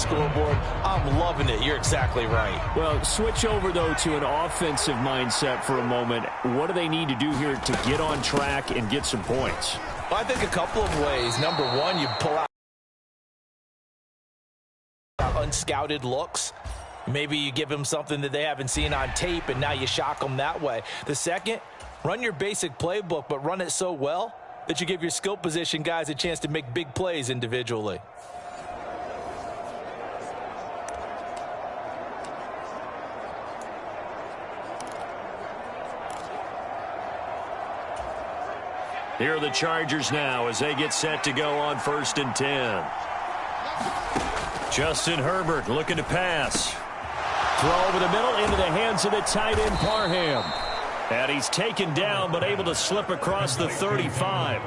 scoreboard. I'm loving it. You're exactly right. Well, switch over, though, to an offensive mindset for a moment. What do they need to do here to get on track and get some points? Well, I think a couple of ways. Number one, you pull out unscouted looks. Maybe you give them something that they haven't seen on tape, and now you shock them that way. The second, run your basic playbook, but run it so well that you give your skill position guys a chance to make big plays individually. Here are the Chargers now as they get set to go on 1st and 10. Justin Herbert looking to pass. Throw over the middle into the hands of the tight end Parham. And he's taken down but able to slip across the 35.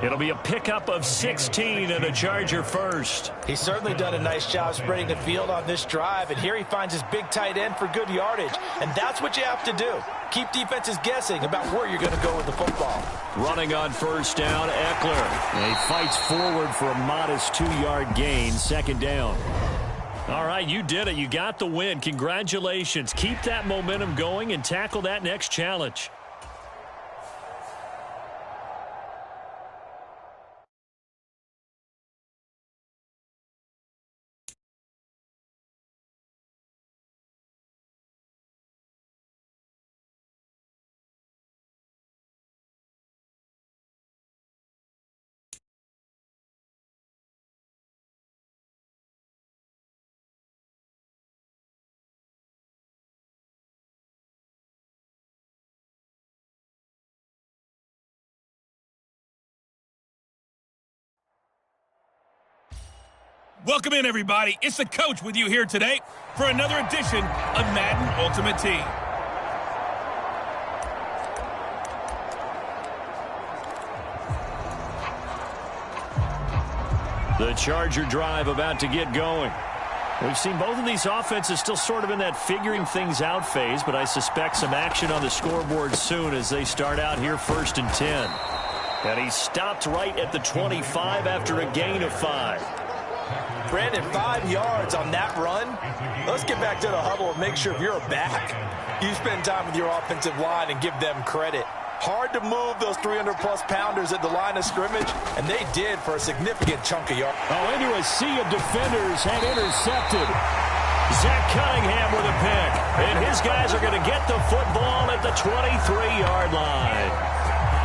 It'll be a pickup of 16 and a Charger first. He's certainly done a nice job spreading the field on this drive, and here he finds his big tight end for good yardage. And that's what you have to do. Keep defenses guessing about where you're going to go with the football. Running on 1st down, Eckler. And he fights forward for a modest 2-yard gain, 2nd down. All right, you did it. You got the win. Congratulations. Keep that momentum going and tackle that next challenge. Welcome in, everybody. It's the coach with you here today for another edition of Madden Ultimate Team. The Charger drive about to get going. We've seen both of these offenses still sort of in that figuring things out phase, but I suspect some action on the scoreboard soon as they start out here 1st and 10. And he stopped right at the 25 after a gain of 5. Brandon, 5 yards on that run. Let's get back to the huddle and make sure if you're a back, you spend time with your offensive line and give them credit. Hard to move those 300-plus pounders at the line of scrimmage, and they did for a significant chunk of yards. Oh, into a sea of defenders and intercepted. Zach Cunningham with a pick, and his guys are going to get the football at the 23-yard line.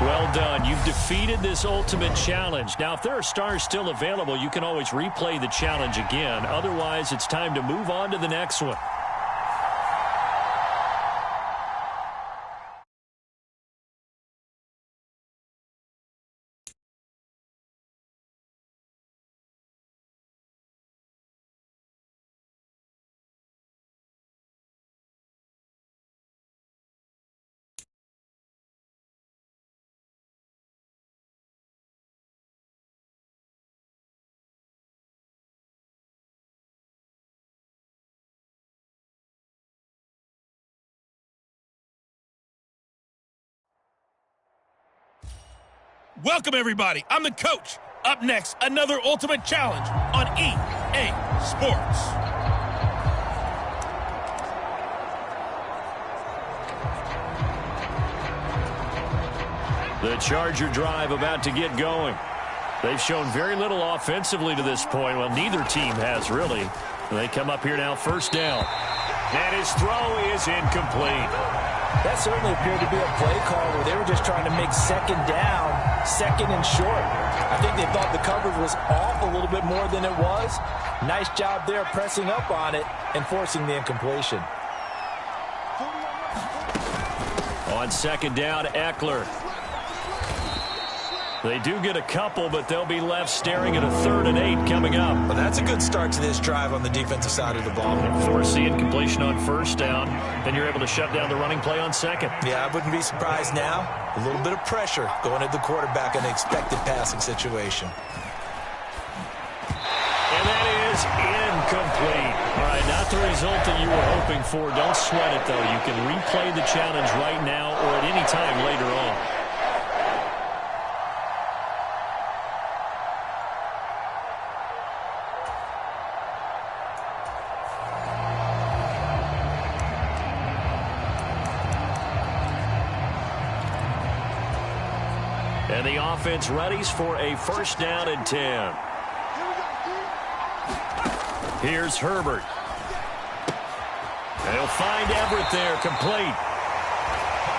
Well done. You've defeated this ultimate challenge. Now, if there are stars still available, you can always replay the challenge again. Otherwise, it's time to move on to the next one. Welcome, everybody. I'm the coach. Up next, another Ultimate Challenge on EA Sports. The Charger drive about to get going. They've shown very little offensively to this point. Well, neither team has, really. They come up here now 1st down. And his throw is incomplete. That certainly appeared to be a play call where they were just trying to make 2nd down, 2nd and short. I think they thought the coverage was off a little bit more than it was. Nice job there pressing up on it and forcing the incompletion. On 2nd down, Eckler. They do get a couple, but they'll be left staring at a 3rd and 8 coming up. Well, that's a good start to this drive on the defensive side of the ball. Force the incompletion on 1st down, then you're able to shut down the running play on 2nd. Yeah, I wouldn't be surprised now. A little bit of pressure going at the quarterback in an expected passing situation. And that is incomplete. All right, not the result that you were hoping for. Don't sweat it, though. You can replay the challenge right now or at any time later on. And the offense readies for a first down and 10. Here's Herbert. They'll find Everett there, complete.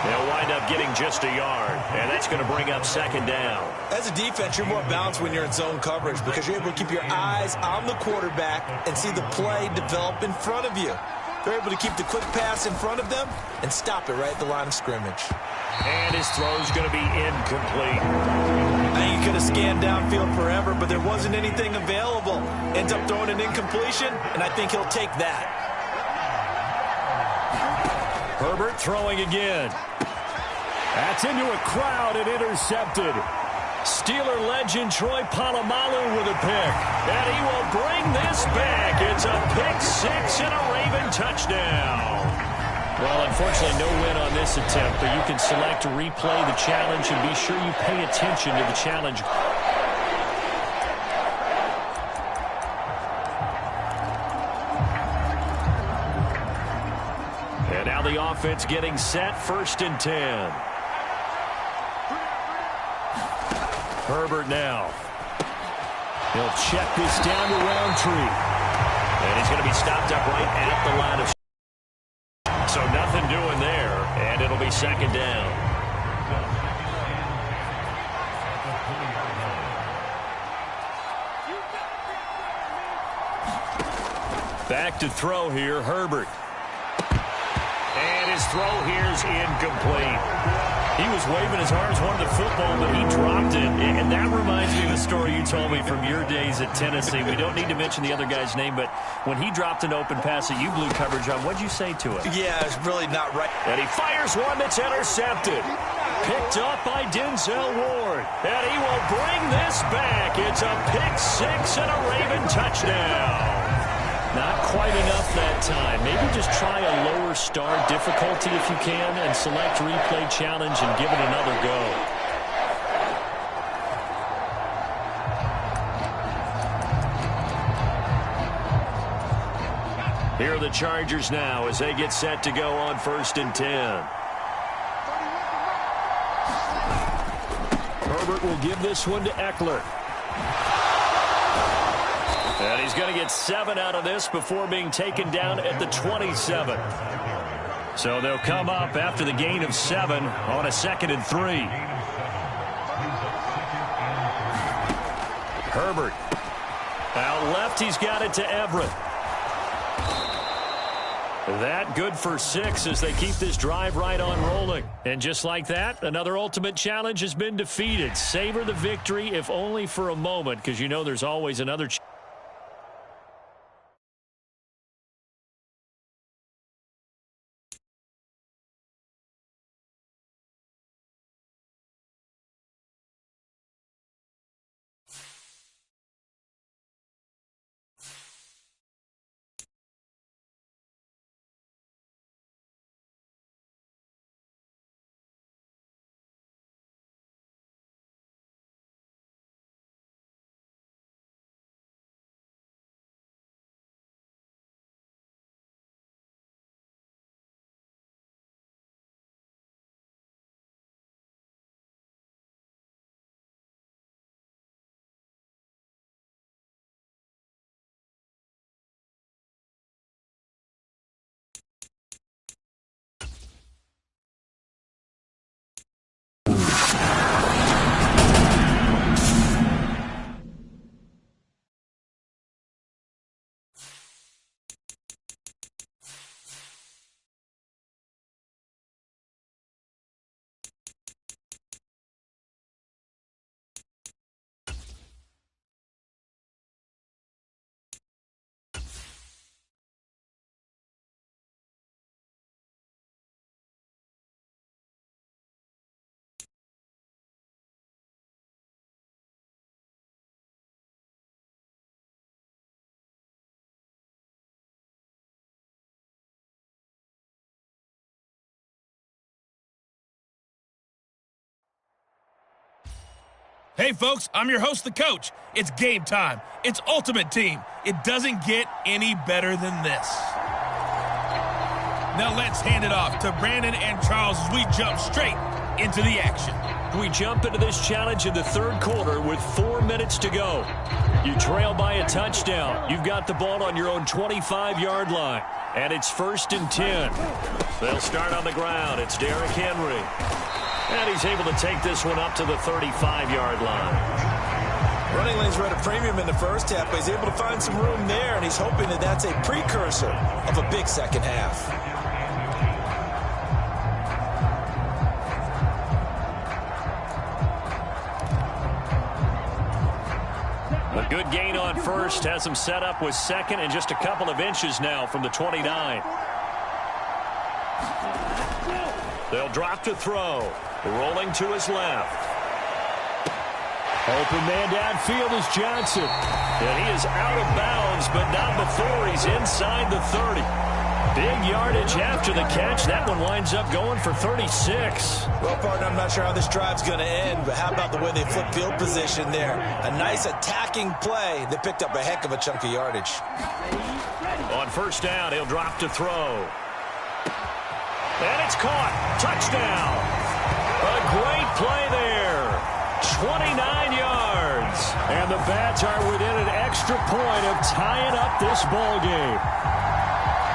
They'll wind up getting just a yard, and that's going to bring up second down. As a defense, you're more balanced when you're in zone coverage because you're able to keep your eyes on the quarterback and see the play develop in front of you. They're able to keep the quick pass in front of them and stop it right at the line of scrimmage. And his throw's going to be incomplete. I think he could have scanned downfield forever, but there wasn't anything available. Ends up throwing an incompletion, and I think he'll take that. Herbert throwing again. That's into a crowd and intercepted. Steeler legend Troy Polamalu with a pick. And he will bring this back. It's a pick six and a Raven touchdown. Well, unfortunately, no win on this attempt, but you can select to replay the challenge and be sure you pay attention to the challenge. And now the offense getting set, 1st and 10. Herbert now. He'll check this down to Roundtree. And he's going to be stopped up right at the line of. So nothing doing there, and it'll be second down. Back to throw here, Herbert. And his throw here's incomplete. He was waving his arms, wanted the football, but he dropped it. And that reminds me of the story you told me from your days at Tennessee. We don't need to mention the other guy's name, but when he dropped an open pass that you blew coverage on, what'd you say to it? Yeah, it's really not right. And he fires one that's intercepted. Picked up by Denzel Ward. And he will bring this back. It's a pick six and a Raven touchdown. Not quite enough that time. Maybe just try a lower star difficulty if you can and select replay challenge and give it another go. Here are the Chargers now as they get set to go on 1st and 10. Herbert will give this one to Eckler. And he's going to get 7 out of this before being taken down at the 27. So they'll come up after the gain of 7 on a 2nd and 3. Herbert. Out left, he's got it to Everett. That good for 6 as they keep this drive right on rolling. And just like that, another ultimate challenge has been defeated. Savor the victory, if only for a moment, because you know there's always another chance. Hey, folks, I'm your host, the coach. It's game time. It's Ultimate Team. It doesn't get any better than this. Now let's hand it off to Brandon and Charles as we jump straight into the action. We jump into this challenge in the third quarter with 4 minutes to go. You trail by a touchdown. You've got the ball on your own 25-yard line. And it's 1st and 10. They'll start on the ground. It's Derrick Henry. And he's able to take this one up to the 35-yard line. Running lanes were at a premium in the first half, but he's able to find some room there, and he's hoping that that's a precursor of a big second half. A good gain on first has him set up with second and just a couple of inches now from the 29. They'll drop to throw. Rolling to his left. Open man downfield is Johnson. And he is out of bounds, but not before he's inside the 30. Big yardage after the catch. That one winds up going for 36. Well, partner, I'm not sure how this drive's going to end, but how about the way they flip field position there? A nice attacking play. They picked up a heck of a chunk of yardage. On first down, he'll drop to throw. And it's caught. Touchdown. A great play there. 29 yards. And the Bats are within an extra point of tying up this ball game.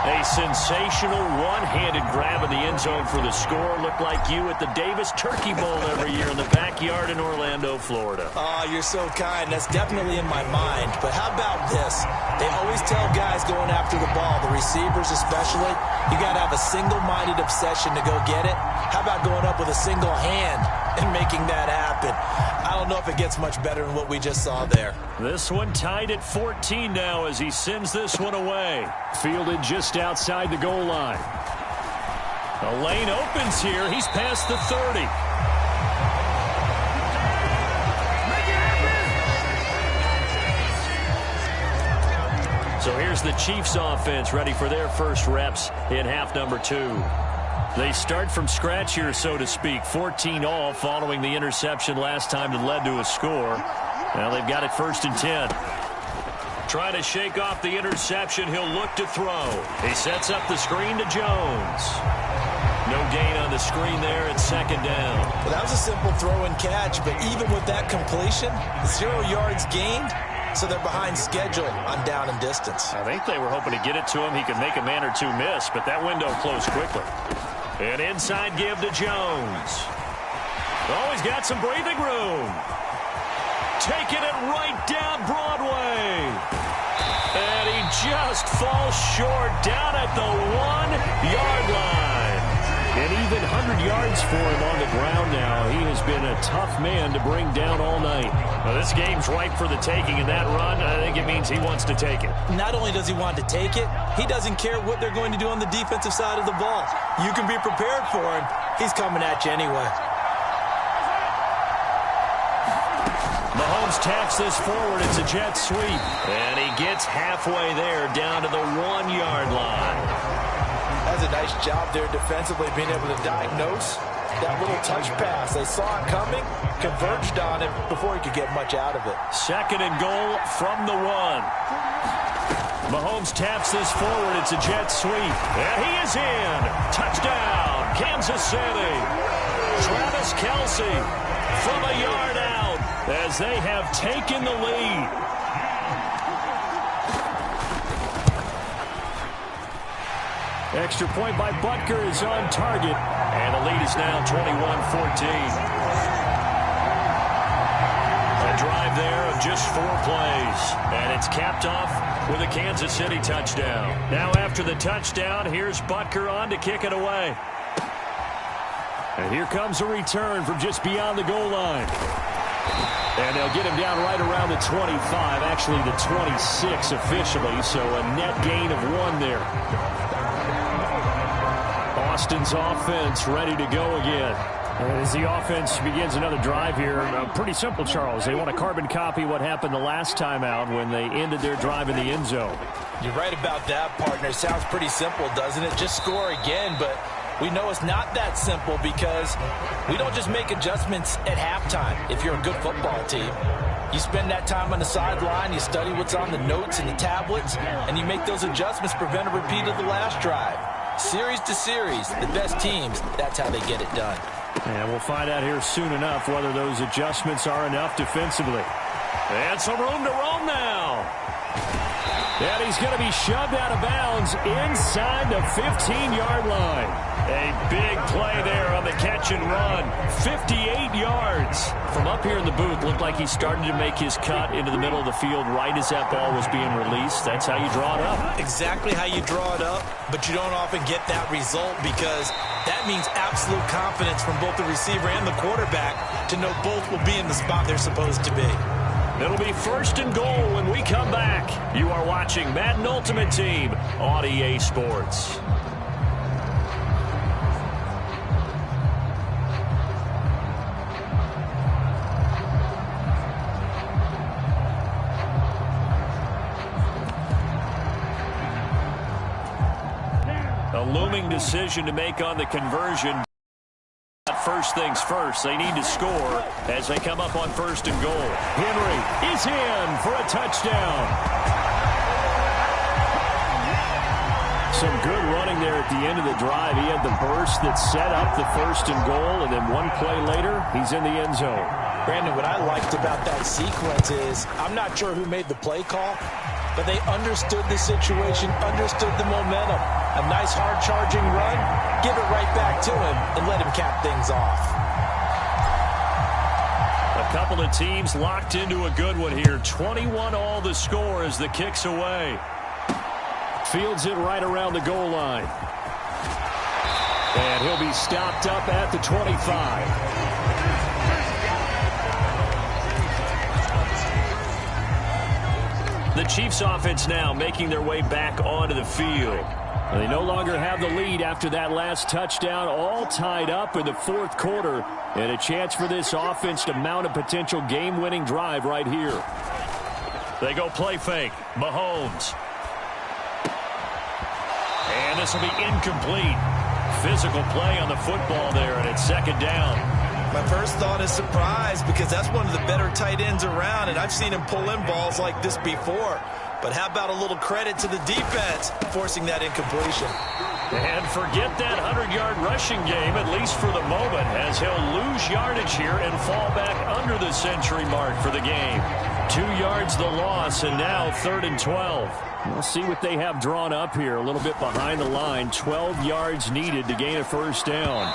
A sensational one-handed grab in the end zone for the score. Looked like you at the Davis Turkey Bowl every year in the backyard in Orlando, Florida. Oh, you're so kind. That's definitely in my mind. But how about this? They always tell guys going after the ball, the receivers especially, you got to have a single-minded obsession to go get it. How about going up with a single hand and making that happen? I don't know if it gets much better than what we just saw there. This one tied at 14 now as he sends this one away. Fielded just outside the goal line. A lane opens here. He's past the 30. So here's the Chiefs offense ready for their first reps in half number 2. They start from scratch here, so to speak. 14 all following the interception last time that led to a score. Now they've got it 1st and 10. Trying to shake off the interception. He'll look to throw. He sets up the screen to Jones. No gain on the screen there at 2nd down. Well, that was a simple throw and catch, but even with that completion, 0 yards gained, so they're behind schedule on down and distance. I think they were hoping to get it to him. He could make a man or two miss, but that window closed quickly. An inside give to Jones. Oh, he's got some breathing room. Taking it right down Broadway. And he just falls short down at the 1-yard line. And even 100 yards for him on the ground now. He has been a tough man to bring down all night. Well, this game's ripe for the taking in that run. I think it means he wants to take it. Not only does he want to take it, he doesn't care what they're going to do on the defensive side of the ball. You can be prepared for him. He's coming at you anyway. Mahomes taps this forward. It's a jet sweep. And he gets halfway there down to the 1-yard line. That's a nice job there defensively, being able to diagnose that little touch pass. They saw it coming, converged on it before he could get much out of it. 2nd and goal from the 1. Mahomes taps this forward. It's a jet sweep. And he is in. Touchdown, Kansas City. Travis Kelce from a yard out as they have taken the lead. Extra point by Butker is on target. And the lead is now 21-14. A drive there of just 4 plays. And it's capped off with a Kansas City touchdown. Now after the touchdown, here's Butker on to kick it away. And here comes a return from just beyond the goal line. And they'll get him down right around the 25, actually the 26 officially, so a net gain of 1 there. Austin's offense ready to go again. As the offense begins another drive here, pretty simple, Charles. They want to carbon copy what happened the last time out when they ended their drive in the end zone. You're right about that, partner. Sounds pretty simple, doesn't it? Just score again, but we know it's not that simple because we don't just make adjustments at halftime if you're a good football team. You spend that time on the sideline, you study what's on the notes and the tablets, and you make those adjustments, prevent a repeat of the last drive. Series to series, the best teams, that's how they get it done. And we'll find out here soon enough whether those adjustments are enough defensively. And some room to roam now. And he's going to be shoved out of bounds inside the 15-yard line. A big play there on the catch and run. 58 yards. From up here in the booth, looked like he started to make his cut into the middle of the field right as that ball was being released. That's how you draw it up. Exactly how you draw it up, but you don't often get that result because that means absolute confidence from both the receiver and the quarterback to know both will be in the spot they're supposed to be. It'll be 1st and goal when we come back. You are watching Madden Ultimate Team on EA Sports. A looming decision to make on the conversion. First things first, they need to score as they come up on 1st and goal. Henry is in for a touchdown. Some good running there at the end of the drive. He had the burst that set up the 1st and goal, and then one play later, he's in the end zone. Brandon, what I liked about that sequence is I'm not sure who made the play call, but they understood the situation, understood the momentum. A nice hard-charging run, give it right back to him, and let him cap things off. A couple of teams locked into a good one here. 21 all the score as the kick's away. Fields it right around the goal line. And he'll be stopped up at the 25. The Chiefs offense now making their way back onto the field. They no longer have the lead after that last touchdown, all tied up in the 4th quarter, and a chance for this offense to mount a potential game-winning drive right here. They go play fake. Mahomes. And this will be incomplete. Physical play on the football there, and it's 2nd down. My first thought is surprise because that's one of the better tight ends around, and I've seen him pull in balls like this before. But how about a little credit to the defense forcing that incompletion? And forget that 100-yard rushing game, at least for the moment, as he'll lose yardage here and fall back under the century mark for the game. 2 yards the loss, and now 3rd and 12. We'll see what they have drawn up here. A little bit behind the line. 12 yards needed to gain a 1st down.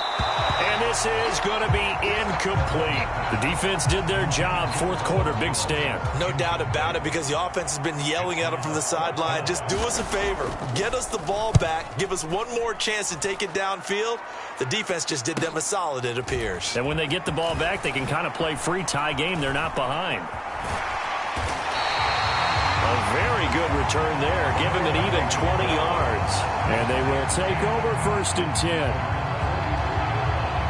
And this is going to be incomplete. The defense did their job. 4th quarter, big stand. No doubt about it because the offense has been yelling at them from the sideline. Just do us a favor. Get us the ball back. Give us one more chance to take it downfield. The defense just did them a solid, it appears. And when they get the ball back, they can kind of play free tie game. They're not behind. A very good return there. Give him an even 20 yards. And they will take over 1st and 10.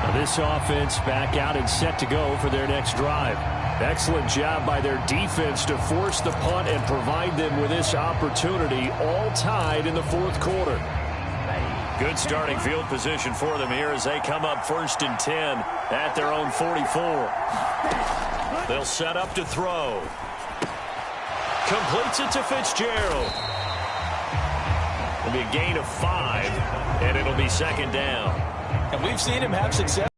Now this offense back out and set to go for their next drive. Excellent job by their defense to force the punt and provide them with this opportunity, all tied in the 4th quarter. Good starting field position for them here as they come up 1st and 10 at their own 44. They'll set up to throw. Completes it to Fitzgerald. It'll be a gain of 5, and it'll be 2nd down. And we've seen him have success.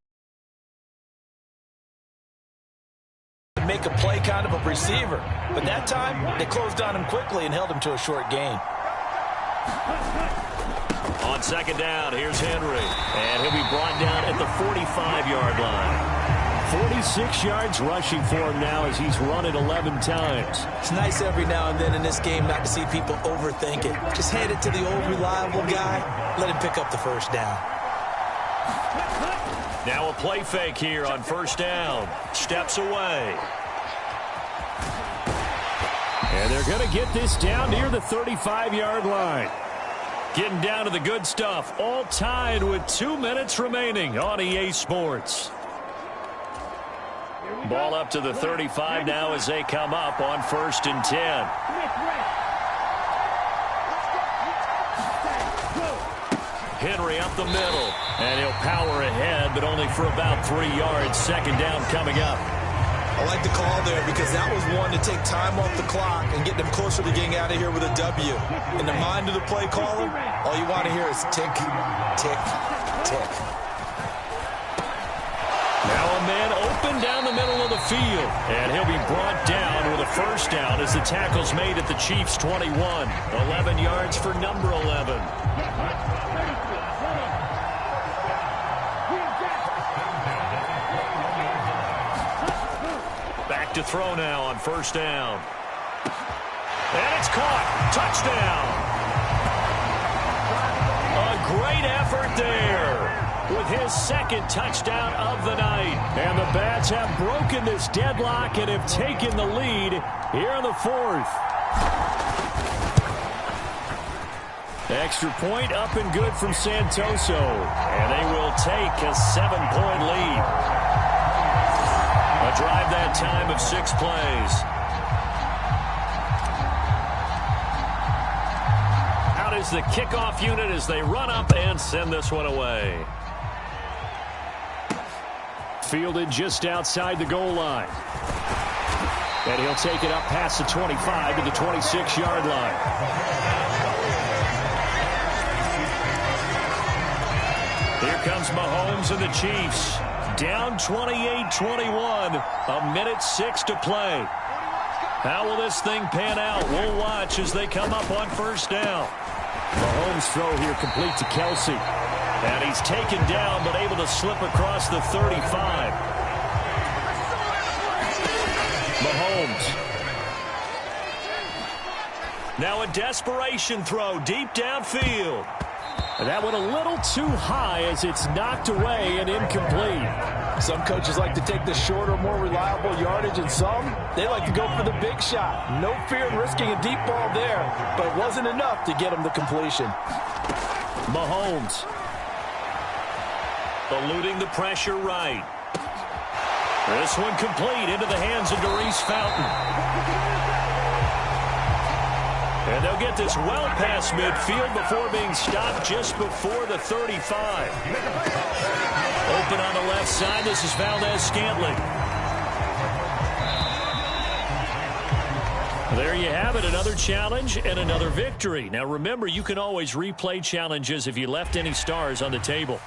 Make a play kind of a receiver. But that time, they closed on him quickly and held him to a short gain. On 2nd down, here's Henry. And he'll be brought down at the 45-yard line. 46 yards rushing for him now as he's run it 11 times. It's nice every now and then in this game not to see people overthink it. Just hand it to the old reliable guy. Let him pick up the 1st down. Now a play fake here on 1st down. Steps away. And they're going to get this down near the 35-yard line. Getting down to the good stuff. All tied with 2 minutes remaining on EA Sports. Ball up to the 35 now as they come up on 1st and 10. Henry up the middle, and he'll power ahead, but only for about 3 yards. 2nd down coming up. I like the call there because that was one to take time off the clock and get them closer to getting out of here with a W. In the mind of the play caller, all you want to hear is tick, tick, tick. man open down the middle of the field. And he'll be brought down with a first down as the tackle's made at the Chiefs' 21. 11 yards for number 11. Back to throw now on first down. And it's caught. Touchdown. A great effort there with his second touchdown of the night. And the Bats have broken this deadlock and have taken the lead here in the fourth. Extra point up and good from Santoso. And they will take a 7-point lead. A drive that time of 6 plays. Out is the kickoff unit as they run up and send this one away. Fielded just outside the goal line. And he'll take it up past the 25 to the 26-yard line. Here comes Mahomes and the Chiefs. Down 28-21. A minute 6 to play. How will this thing pan out? We'll watch as they come up on first down. Mahomes' throw here complete to Kelsey. And he's taken down but able to slip across the 35. Mahomes. Now a desperation throw deep downfield. And that went a little too high as it's knocked away and incomplete. Some coaches like to take the shorter, more reliable yardage, and some, they like to go for the big shot. No fear in risking a deep ball there, but it wasn't enough to get him the completion. Mahomes. Eluding the pressure right. This one complete into the hands of Darius Fountain. And they'll get this well past midfield before being stopped just before the 35. Open on the left side. This is Valdez-Scantling. There you have it, another challenge and another victory. Now remember, you can always replay challenges if you left any stars on the table.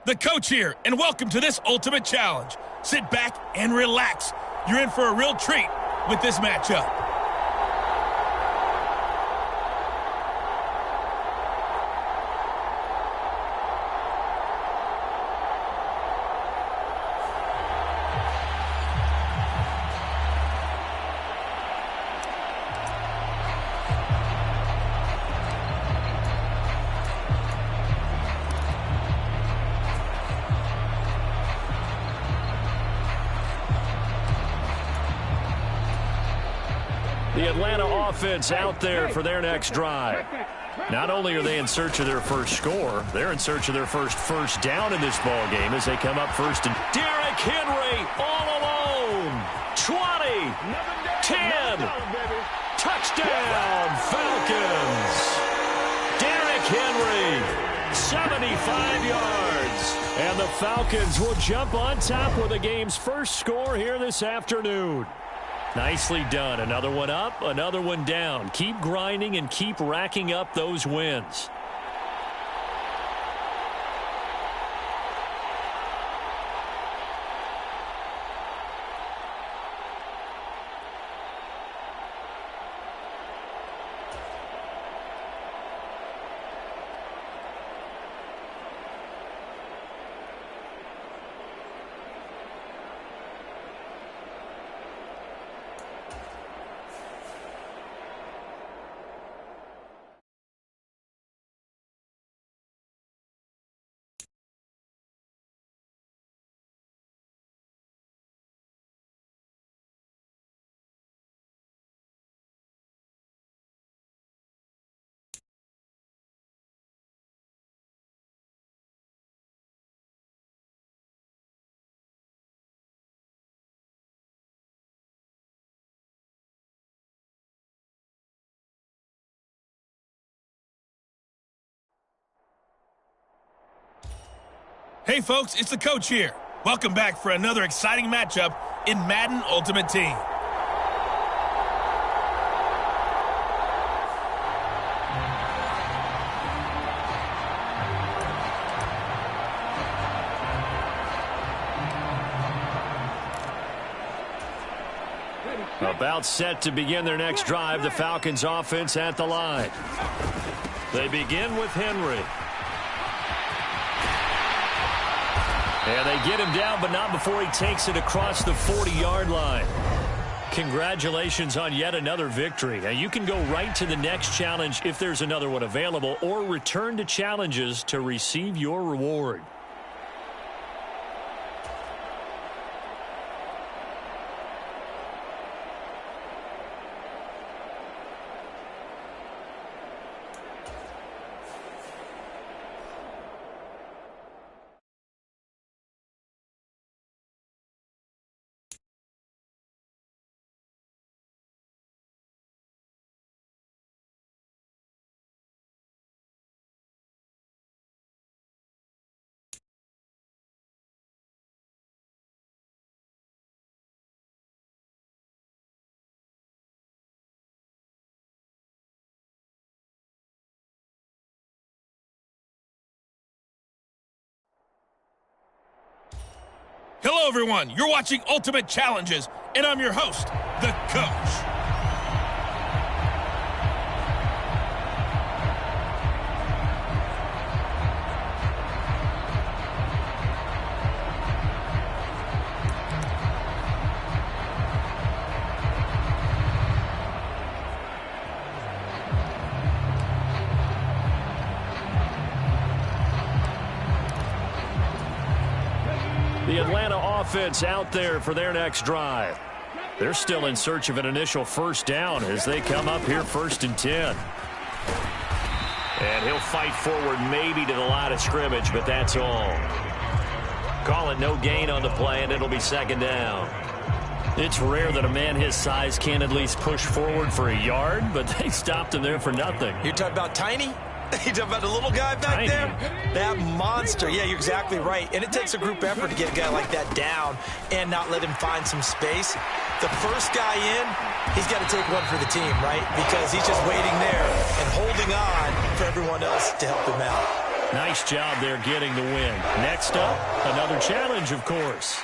The coach here, and welcome to this Ultimate Challenge. Sit back and relax. You're in for a real treat with this matchup. The Atlanta offense out there for their next drive. Not only are they in search of their first score, they're in search of their first down in this ball game as they come up first. And Derrick Henry all alone. 20, 10, touchdown Falcons. Derrick Henry, 75 yards. And the Falcons will jump on top with the game's first score here this afternoon. Nicely done. Another one up, another one down. Keep grinding and keep racking up those wins. Hey folks, it's the coach here. Welcome back for another exciting matchup in Madden Ultimate Team. About set to begin their next drive, the Falcons offense at the line. They begin with Henry. And they get him down, but not before he takes it across the 40-yard line. Congratulations on yet another victory. Now, you can go right to the next challenge if there's another one available, or return to challenges to receive your reward. Hello, everyone. You're watching Ultimate Challenges, and I'm your host, the coach. The Atlanta offense out there for their next drive. They're still in search of an initial first down as they come up here 1st and 10. And he'll fight forward maybe to the line of scrimmage, but that's all. Call it no gain on the play, and it'll be 2nd down. It's rare that a man his size can at least push forward for a yard, but they stopped him there for nothing. You're talking about Tiny? You talking about the little guy back there? That monster. Yeah, you're exactly right. And it takes a group effort to get a guy like that down and not let him find some space. The first guy in, he's got to take one for the team, right? Because he's just waiting there and holding on for everyone else to help him out. Nice job there getting the win. Next up, another challenge, of course.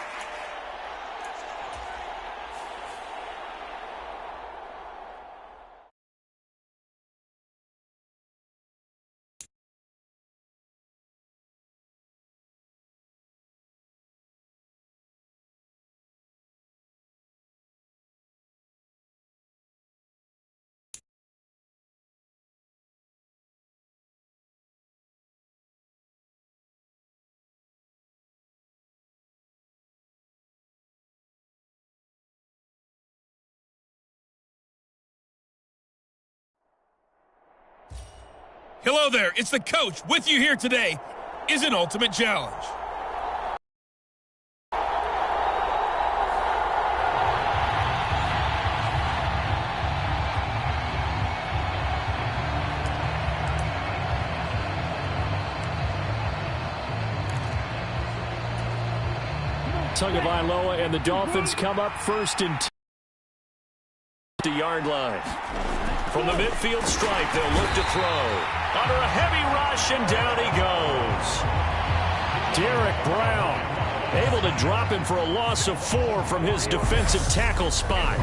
Hello there, it's the coach with you here today. Is an ultimate challenge. Tagovailoa and the Dolphins come up first and 10 at the yard line. From the midfield stripe, they'll look to throw. Under a heavy rush, and down he goes. Derek Brown able to drop him for a loss of 4 from his defensive tackle spot.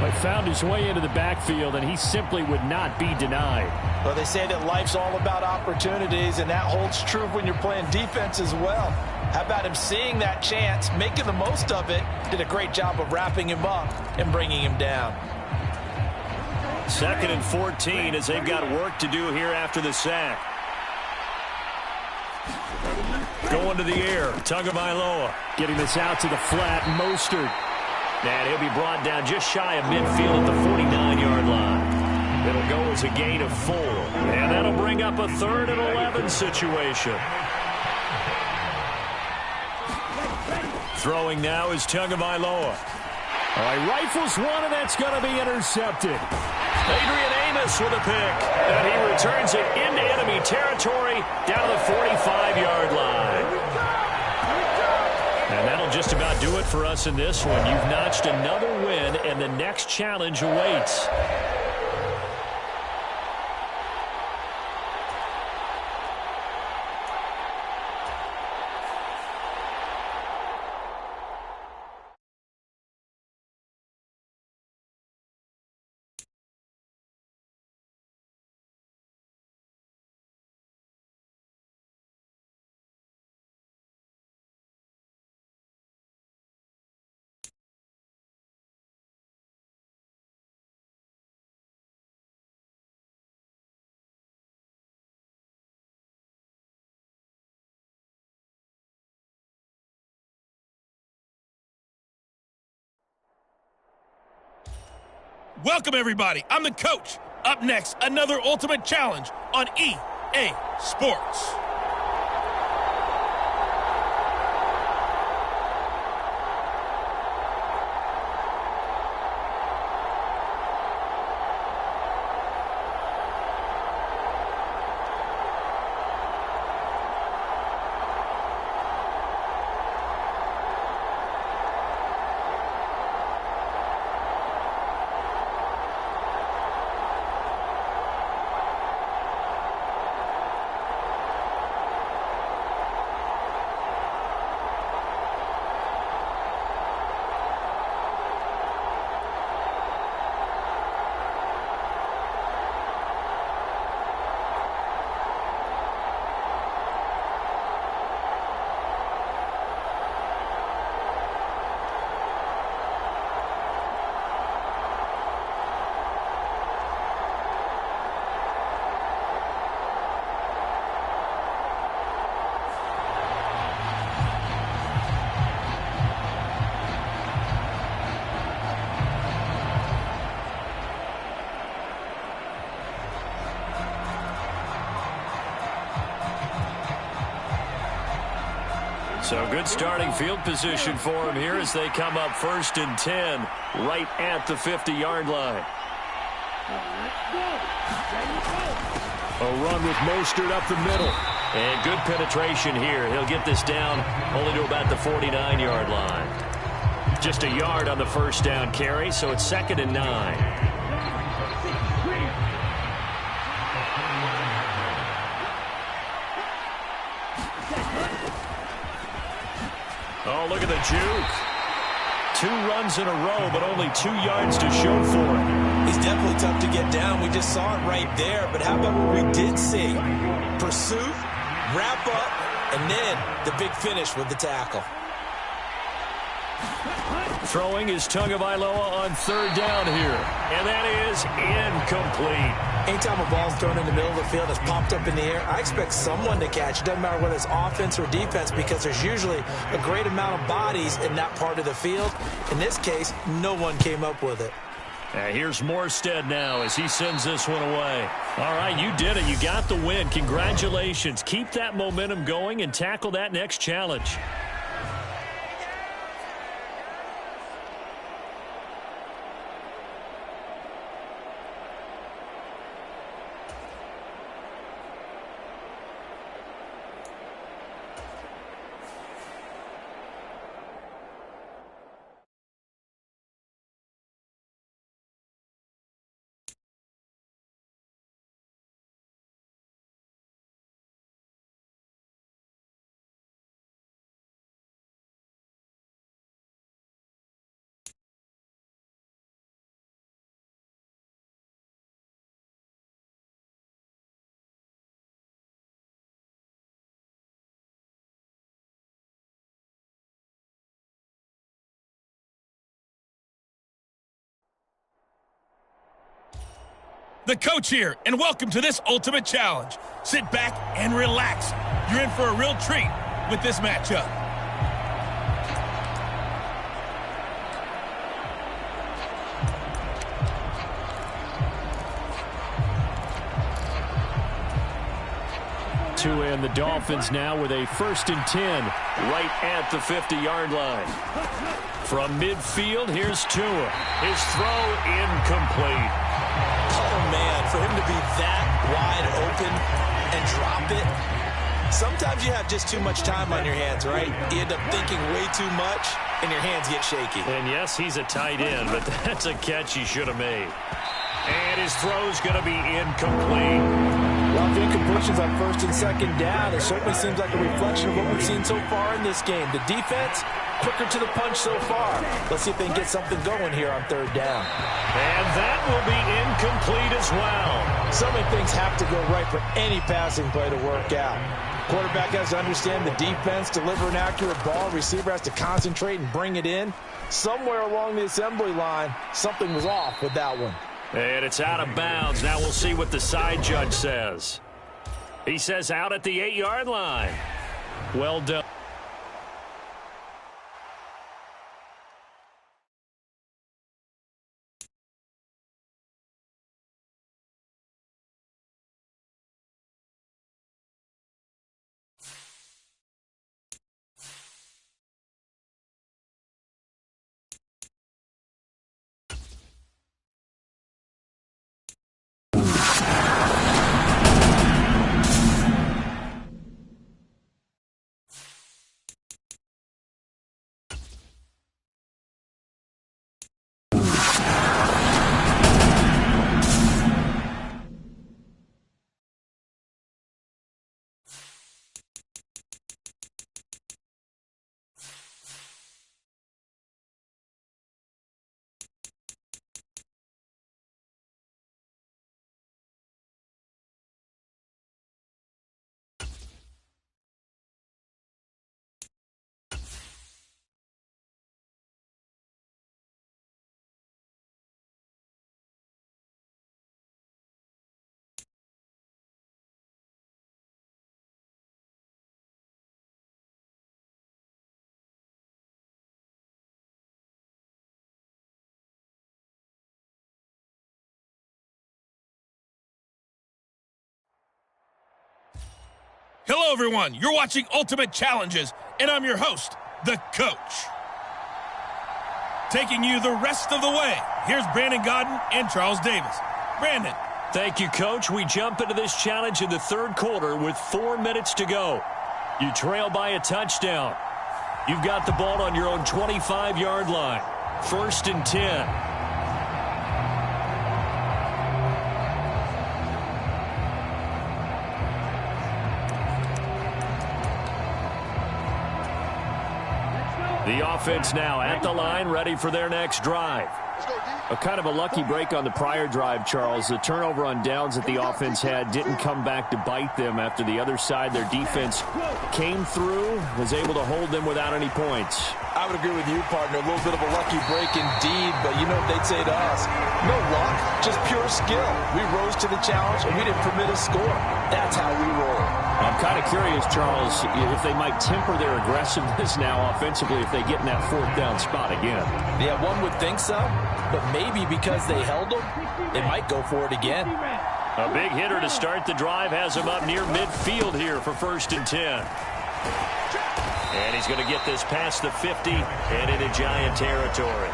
But found his way into the backfield, and he simply would not be denied. Well, they say that life's all about opportunities, and that holds true when you're playing defense as well. How about him seeing that chance, making the most of it, did a great job of wrapping him up and bringing him down. 2nd and 14 as they've got work to do here after the sack. Going to the air, Tagovailoa. Getting this out to the flat, Mostert. And he'll be brought down just shy of midfield at the 49-yard line. It'll go as a gain of 4. And that'll bring up a 3rd and 11 situation. Throwing now is Tagovailoa. All right, rifles one, and that's going to be intercepted. Adrian Amos with a pick. And he returns it into enemy territory down to the 45-yard line. And that'll just about do it for us in this one. You've notched another win, and the next challenge awaits. Welcome, everybody. I'm the coach. Up next, another ultimate challenge on EA Sports. So good starting field position for him here as they come up 1st and 10 right at the 50-yard line. A run with Mostert up the middle. And good penetration here. He'll get this down only to about the 49-yard line. Just a yard on the first down carry, so it's 2nd and 9. Oh, look at the juke. 2 runs in a row, but only 2 yards to show for it. He's definitely tough to get down. We just saw it right there. But how about what we did see? Pursuit, wrap up, and then the big finish with the tackle. Throwing is Tagovailoa on 3rd down here. And that is incomplete. Anytime a ball's thrown in the middle of the field, it's popped up in the air, I expect someone to catch. It doesn't matter whether it's offense or defense, because there's usually a great amount of bodies in that part of the field. In this case, no one came up with it. Here's Morstead now as he sends this one away. All right, you did it. You got the win. Congratulations. Keep that momentum going and tackle that next challenge. The coach here, and welcome to this ultimate challenge. Sit back and relax. You're in for a real treat with this matchup. And the Dolphins now with a 1st and 10 right at the 50-yard line. From midfield, here's Tua. His throw incomplete. Oh, man, for him to be that wide open and drop it. Sometimes you have just too much time on your hands, right? You end up thinking way too much, and your hands get shaky. And yes, he's a tight end, but that's a catch he should have made. And his throw's going to be incomplete. Well, if incompletions on 1st and 2nd down, it certainly seems like a reflection of what we've seen so far in this game. The defense, quicker to the punch so far. Let's see if they can get something going here on 3rd down. And that will be incomplete as well. So many things have to go right for any passing play to work out. Quarterback has to understand the defense, deliver an accurate ball. Receiver has to concentrate and bring it in. Somewhere along the assembly line, something was off with that one. And it's out of bounds. Now we'll see what the side judge says. He says out at the 8-yard line. Well done. Hello, everyone. You're watching Ultimate Challenges, and I'm your host, the coach. Taking you the rest of the way, here's Brandon Godden and Charles Davis. Brandon. Thank you, Coach. We jump into this challenge in the 3rd quarter with 4 minutes to go. You trail by a touchdown. You've got the ball on your own 25-yard line. 1st and 10. The offense now at the line, ready for their next drive. A kind of a lucky break on the prior drive, Charles. The turnover on downs that the offense had didn't come back to bite them after the other side. Their defense came through, was able to hold them without any points. I would agree with you, partner. A little bit of a lucky break indeed, but you know what they'd say to us? No luck, just pure skill. We rose to the challenge, and we didn't permit a score. That's how we roll. I'm kind of curious, Charles, if they might temper their aggressiveness now offensively if they get in that fourth down spot again. Yeah, one would think so, but maybe because they held them, they might go for it again. A big hitter to start the drive has him up near midfield here for 1st and 10. And he's going to get this past the 50 and into Giant territory.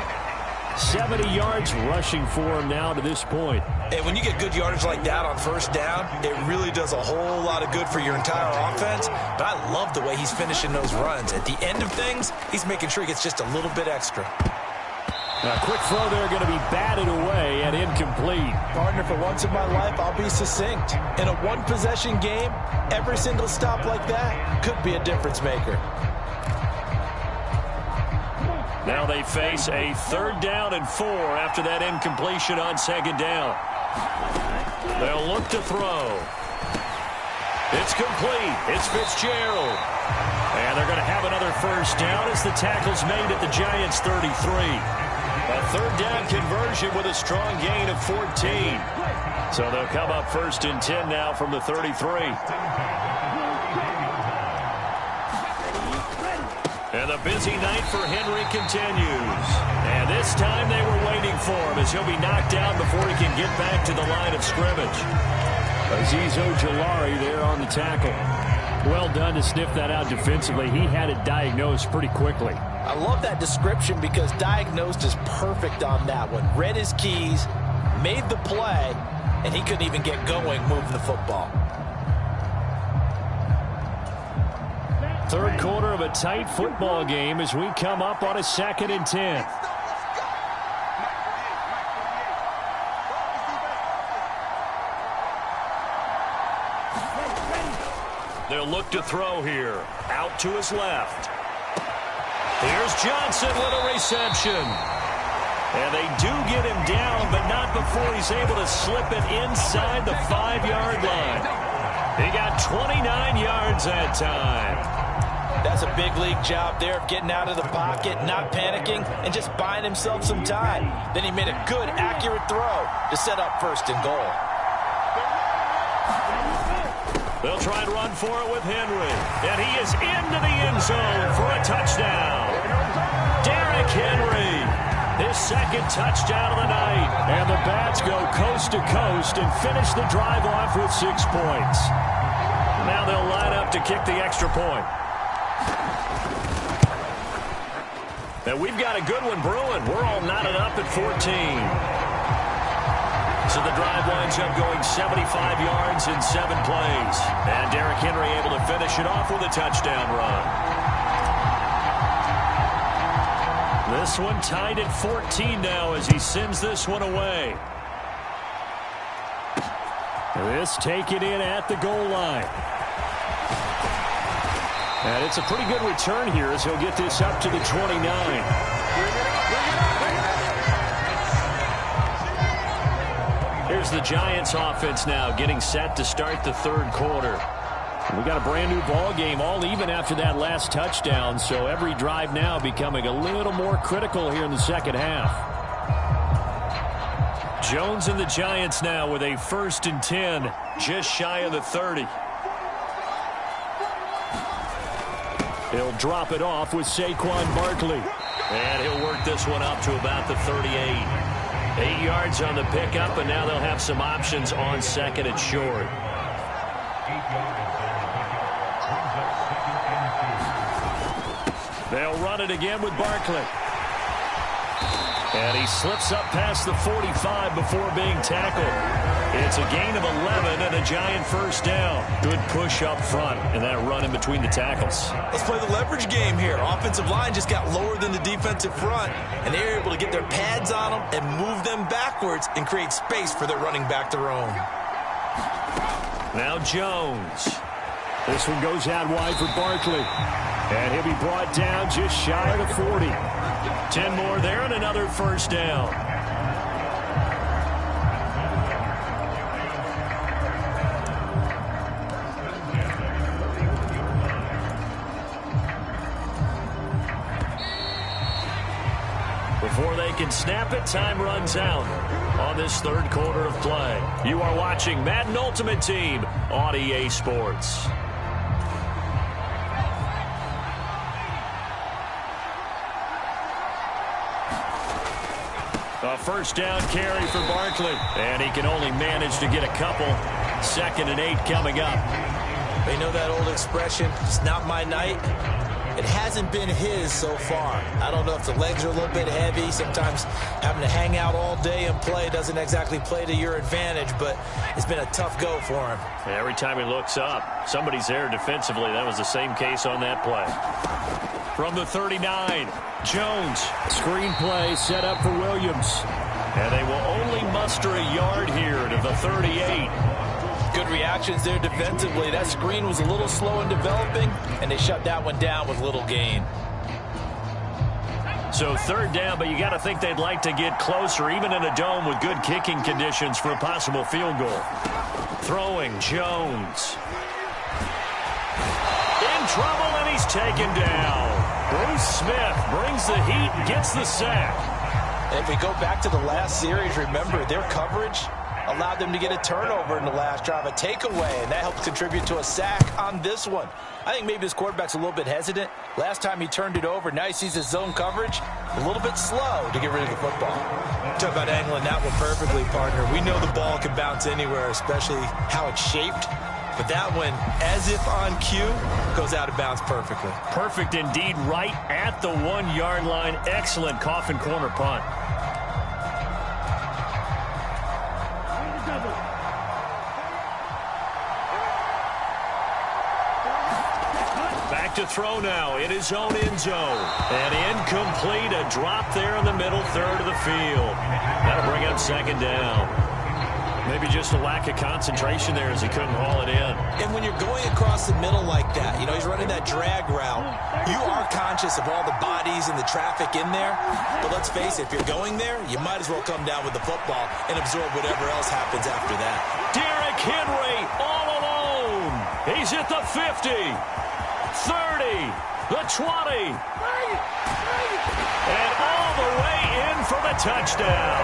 70 yards rushing for him now to this point. And when you get good yardage like that on 1st down, it really does a whole lot of good for your entire offense. But I love the way he's finishing those runs. At the end of things, he's making sure he gets just a little bit extra. A quick throw there going to be batted away and incomplete. Partner, for once in my life, I'll be succinct. In a one-possession game, every single stop like that could be a difference maker. Now they face a 3rd down and 4 after that incompletion on 2nd down. They'll look to throw. It's complete. It's Fitzgerald. And they're going to have another 1st down as the tackle's made at the Giants' 33. A 3rd down conversion with a strong gain of 14. So they'll come up 1st and 10 now from the 33. And the busy night for Henry continues. And this time they were waiting for him as he'll be knocked down before he can get back to the line of scrimmage. Azeez Ojulari there on the tackle. Well done to sniff that out defensively. He had it diagnosed pretty quickly. I love that description because diagnosed is perfect on that one. Read his keys, made the play, and he couldn't even get going moving the football. 3rd quarter of a tight football game as we come up on a 2nd and 10. They'll look to throw here. Out to his left. Here's Johnson with a reception. And they do get him down, but not before he's able to slip it inside the 5-yard line. He got 29 yards that time. That's a big league job there of getting out of the pocket, not panicking, and just buying himself some time. Then he made a good, accurate throw to set up 1st and goal. They'll try and run for it with Henry. And he is into the end zone for a touchdown. Derrick Henry, his 2nd touchdown of the night. And the Bats go coast to coast and finish the drive off with 6 points. Now they'll line up to kick the extra point. And we've got a good one brewing. We're all knotted up at 14. So the drive winds up going 75 yards in 7 plays. And Derrick Henry able to finish it off with a touchdown run. This one tied at 14 now as he sends this one away. This taken in at the goal line. And it's a pretty good return here as he'll get this up to the 29. Here's the Giants offense now getting set to start the 3rd quarter. We got a brand new ball game, all even after that last touchdown, so every drive now becoming a little more critical here in the 2nd half. Jones and the Giants now with a 1st and 10, just shy of the 30. He'll drop it off with Saquon Barkley. And he'll work this one up to about the 38. 8 yards on the pickup, and now they'll have some options on 2nd and short. They'll run it again with Barkley. And he slips up past the 45 before being tackled. It's a gain of 11 and a Giant 1st down. Good push up front and that run in between the tackles. Let's play the leverage game here. Offensive line just got lower than the defensive front, and they were able to get their pads on them and move them backwards and create space for their running back to roam. Now Jones. This one goes out wide for Barkley. And he'll be brought down just shy of the 40. 10 more there and another first down. Before they can snap it, time runs out on this third quarter of play. You are watching Madden Ultimate Team on EA Sports. A first down carry for Barkley. And he can only manage to get a couple. 2nd and 8 coming up. You know that old expression, it's not my night? It hasn't been his so far. I don't know if the legs are a little bit heavy. Sometimes having to hang out all day and play doesn't exactly play to your advantage, but it's been a tough go for him. Every time he looks up, somebody's there defensively. That was the same case on that play. From the 39, Jones. Screen play set up for Williams. And they will only muster a yard here to the 38. Good reactions there defensively. That screen was a little slow in developing, and they shut that one down with little gain. So 3rd down, but you got to think they'd like to get closer, even in a dome with good kicking conditions for a possible field goal. Throwing, Jones. In trouble, and he's taken down. Bruce Smith brings the heat and gets the sack. And if we go back to the last series, remember, their coverage allowed them to get a turnover in the last drive, a takeaway, and that helped contribute to a sack on this one. I think maybe this quarterback's a little bit hesitant. Last time he turned it over, now he sees his zone coverage a little bit slow to get rid of the football. Talk about angling that one perfectly, partner. We know the ball can bounce anywhere, especially how it's shaped. But that one, as if on cue, goes out of bounds perfectly. Perfect indeed, right at the 1-yard line. Excellent coffin corner punt. Back to throw now in his own end zone. And incomplete, a drop there in the middle third of the field. That'll bring up 2nd down. Maybe just a lack of concentration there as he couldn't haul it in. And when you're going across the middle like that, you know, he's running that drag route, you are conscious of all the bodies and the traffic in there. But let's face it, if you're going there, you might as well come down with the football and absorb whatever else happens after that. Derrick Henry all alone. He's at the 50, 30, the 20. And all the way in for the touchdown.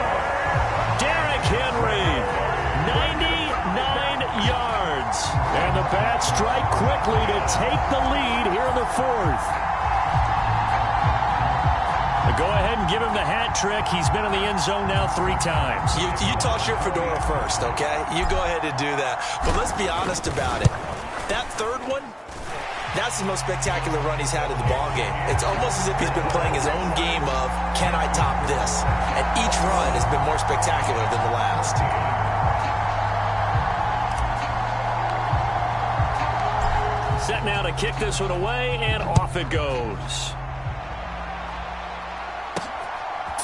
Derrick Henry, 99 yards. And the Bats strike quickly to take the lead here in the 4th. Go ahead and give him the hat trick. He's been in the end zone now 3 times. You toss your fedora first, okay? You go ahead and do that. But let's be honest about it. That 3rd one, that's the most spectacular run he's had in the ballgame. It's almost as if he's been playing his own game of, can I top this? And each run has been more spectacular than the last. Set now to kick this one away, and off it goes.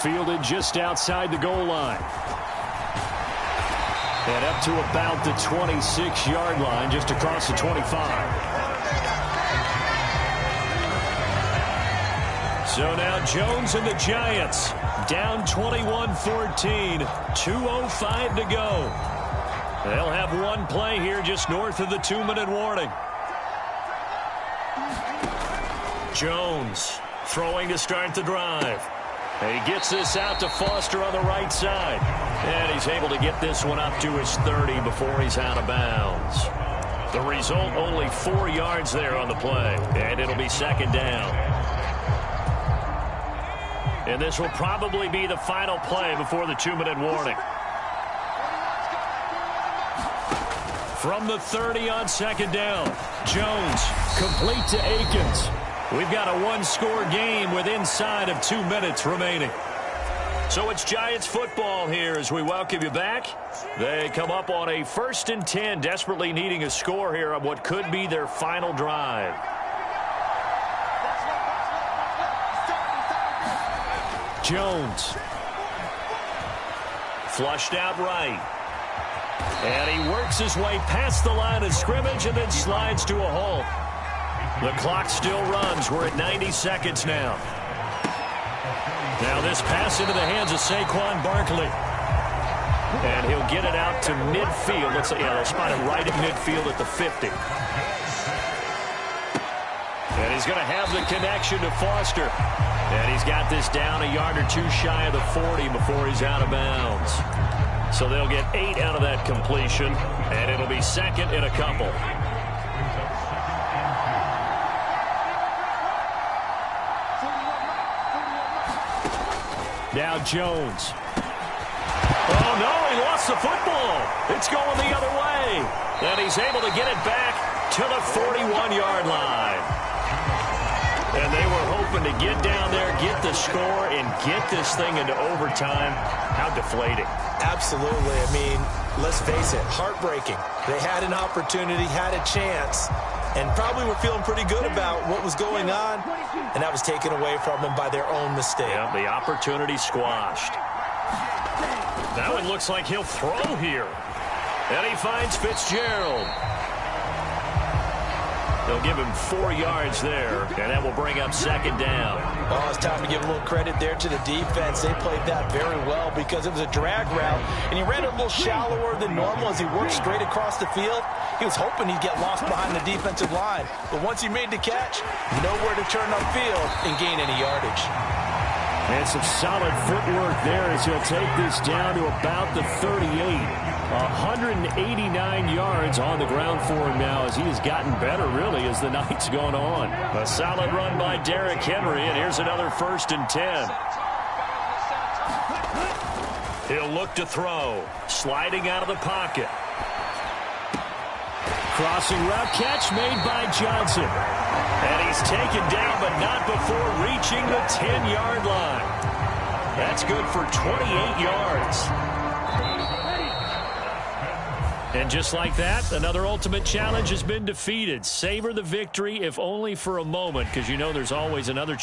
Fielded just outside the goal line. And up to about the 26-yard line, just across the 25. So now Jones and the Giants down 21-14, 2:05 to go. They'll have one play here just north of the 2-minute warning. Jones throwing to start the drive. He gets this out to Foster on the right side. And he's able to get this one up to his 30 before he's out of bounds. The result, only 4 yards there on the play. And it'll be 2nd down. And this will probably be the final play before the 2-minute warning. From the 30 on 2nd down. Jones complete to Akins. We've got a 1-score game with inside of 2 minutes remaining. So it's Giants football here as we welcome you back. They come up on a 1st and 10, desperately needing a score here on what could be their final drive. Jones. Flushed out right. And he works his way past the line of scrimmage and then slides to a halt. The clock still runs. We're at 90 seconds now. Now this pass into the hands of Saquon Barkley. And he'll get it out to midfield. They'll spot him right at midfield at the 50. And he's going to have the connection to Foster. And he's got this down a yard or two shy of the 40 before he's out of bounds. So they'll get 8 out of that completion, and it'll be second in a couple. Now Jones. Oh, no, he lost the football. It's going the other way. And he's able to get it back to the 41-yard line. And they were hoping to get down there, get the score, and get this thing into overtime. How deflating. Absolutely. I mean, let's face it, heartbreaking. They had an opportunity, had a chance, and probably were feeling pretty good about what was going on, and that was taken away from them by their own mistake. Yeah, the opportunity squashed. Now it looks like he'll throw here. And he finds Fitzgerald. They'll give him 4 yards there, and that will bring up second down. Oh, it's time to give a little credit there to the defense. They played that very well because it was a drag route, and he ran it a little shallower than normal as he worked straight across the field. He was hoping he'd get lost behind the defensive line, but once he made the catch, nowhere to turn upfield and gain any yardage. And some solid footwork there as he'll take this down to about the 38. 189 yards on the ground for him now as he has gotten better, really, as the night's gone on. A solid run by Derrick Henry, and here's another 1st and 10. He'll look to throw. Sliding out of the pocket. Crossing route catch made by Johnson. And he's taken down, but not before reaching the 10-yard line. That's good for 28 yards. And just like that, another ultimate challenge has been defeated. Savor the victory, if only for a moment, because you know there's always another